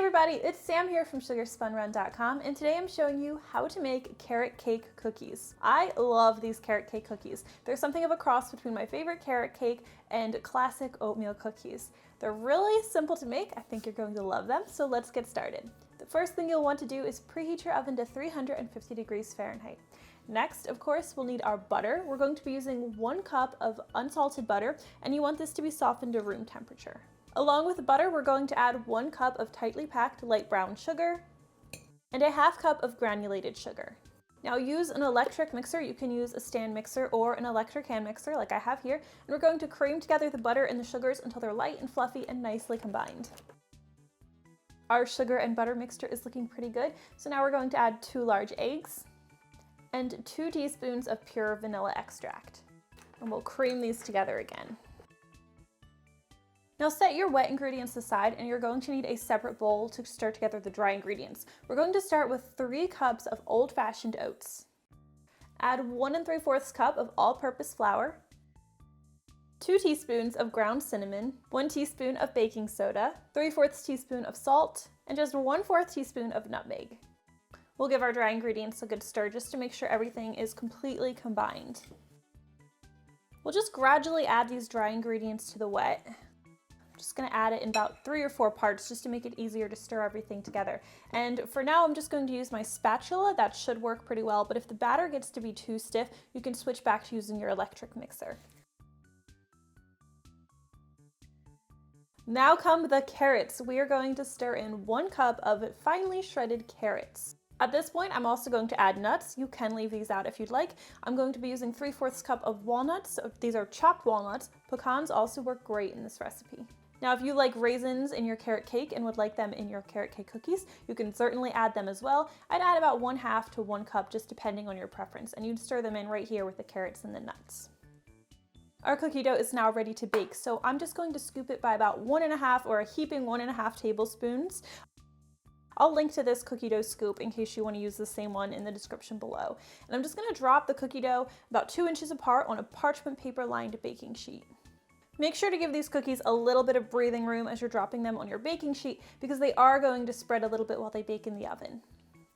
everybody, it's Sam here from sugarspunrun.com, and today I'm showing you how to make carrot cake cookies. I love these carrot cake cookies. They're something of a cross between my favorite carrot cake and classic oatmeal cookies. They're really simple to make. I think you're going to love them, so let's get started. The first thing you'll want to do is preheat your oven to 350 degrees Fahrenheit. Next, of course, we'll need our butter. We're going to be using 1 cup of unsalted butter, and you want this to be softened to room temperature. Along with the butter, we're going to add 1 cup of tightly packed light brown sugar and a ½ cup of granulated sugar. Now use an electric mixer. You can use a stand mixer or an electric hand mixer like I have here, and we're going to cream together the butter and the sugars until they're light and fluffy and nicely combined. Our sugar and butter mixture is looking pretty good, so now we're going to add 2 large eggs and 2 teaspoons of pure vanilla extract, and we'll cream these together again. Now set your wet ingredients aside, and you're going to need a separate bowl to stir together the dry ingredients. We're going to start with 3 cups of old-fashioned oats. Add 1 3/4 cup of all-purpose flour, 2 teaspoons of ground cinnamon, 1 teaspoon of baking soda, 3/4 teaspoon of salt, and just 1/4 teaspoon of nutmeg. We'll give our dry ingredients a good stir just to make sure everything is completely combined. We'll just gradually add these dry ingredients to the wet. Just going to add it in about 3 or 4 parts just to make it easier to stir everything together. And for now, I'm just going to use my spatula. That should work pretty well, but if the batter gets to be too stiff, you can switch back to using your electric mixer. Now come the carrots. We are going to stir in 1 cup of finely shredded carrots. At this point, I'm also going to add nuts. You can leave these out if you'd like. I'm going to be using 3/4 cup of walnuts. These are chopped walnuts. Pecans also work great in this recipe. Now, if you like raisins in your carrot cake and would like them in your carrot cake cookies, you can certainly add them as well. I'd add about 1/2 to 1 cup, just depending on your preference, and you'd stir them in right here with the carrots and the nuts. Our cookie dough is now ready to bake, so I'm just going to scoop it by about 1½ or a heaping 1½ tablespoons. I'll link to this cookie dough scoop in case you want to use the same one in the description below. And I'm just going to drop the cookie dough about 2 inches apart on a parchment paper lined baking sheet. Make sure to give these cookies a little bit of breathing room as you're dropping them on your baking sheet because they are going to spread a little bit while they bake in the oven.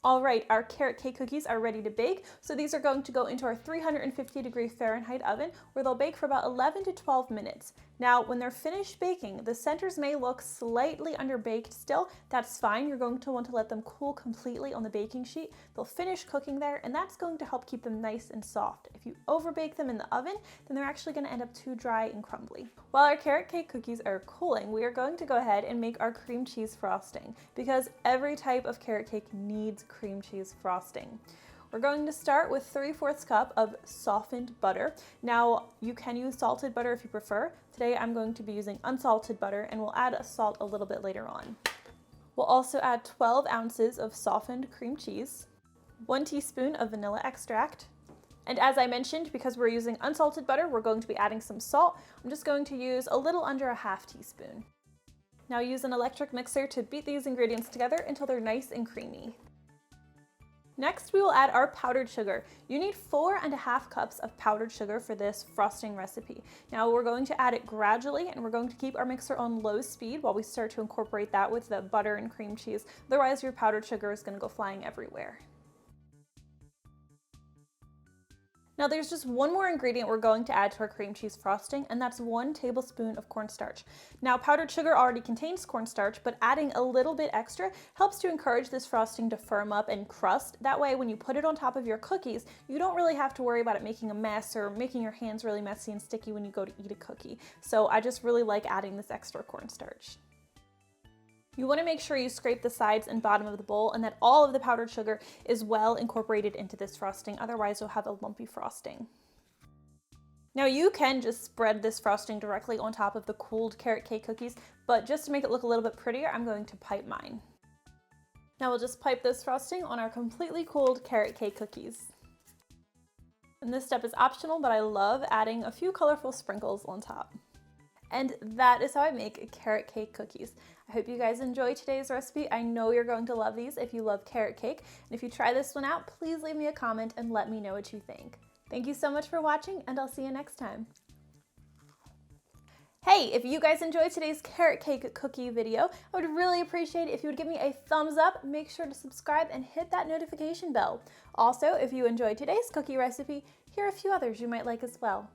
All right, our carrot cake cookies are ready to bake, so these are going to go into our 350 degree Fahrenheit oven where they'll bake for about 11 to 12 minutes. Now, when they're finished baking, the centers may look slightly underbaked still. That's fine. You're going to want to let them cool completely on the baking sheet. They'll finish cooking there, and that's going to help keep them nice and soft. If you overbake them in the oven, then they're actually going to end up too dry and crumbly. While our carrot cake cookies are cooling, we are going to go ahead and make our cream cheese frosting because every type of carrot cake needs cream cheese frosting. We're going to start with 3/4 cup of softened butter. Now, you can use salted butter if you prefer. Today, I'm going to be using unsalted butter, and we'll add salt a little bit later on. We'll also add 12 ounces of softened cream cheese, 1 teaspoon of vanilla extract, and as I mentioned, because we're using unsalted butter, we're going to be adding some salt. I'm just going to use a little under a ½ teaspoon. Now use an electric mixer to beat these ingredients together until they're nice and creamy. Next, we will add our powdered sugar. You need 4½ cups of powdered sugar for this frosting recipe. Now we're going to add it gradually, and we're going to keep our mixer on low speed while we start to incorporate that with the butter and cream cheese. Otherwise, your powdered sugar is going to go flying everywhere. Now there's just one more ingredient we're going to add to our cream cheese frosting, and that's 1 tablespoon of cornstarch. Now powdered sugar already contains cornstarch, but adding a little bit extra helps to encourage this frosting to firm up and crust. That way when you put it on top of your cookies, you don't really have to worry about it making a mess or making your hands really messy and sticky when you go to eat a cookie. So I just really like adding this extra cornstarch. You want to make sure you scrape the sides and bottom of the bowl and that all of the powdered sugar is well incorporated into this frosting, otherwise you'll have a lumpy frosting. Now you can just spread this frosting directly on top of the cooled carrot cake cookies, but just to make it look a little bit prettier, I'm going to pipe mine. Now we'll just pipe this frosting on our completely cooled carrot cake cookies. And this step is optional, but I love adding a few colorful sprinkles on top. And that is how I make carrot cake cookies. I hope you guys enjoyed today's recipe. I know you're going to love these if you love carrot cake. And if you try this one out, please leave me a comment and let me know what you think. Thank you so much for watching, and I'll see you next time. Hey, if you guys enjoyed today's carrot cake cookie video, I would really appreciate it if you would give me a thumbs up. Make sure to subscribe and hit that notification bell. Also, if you enjoyed today's cookie recipe, here are a few others you might like as well.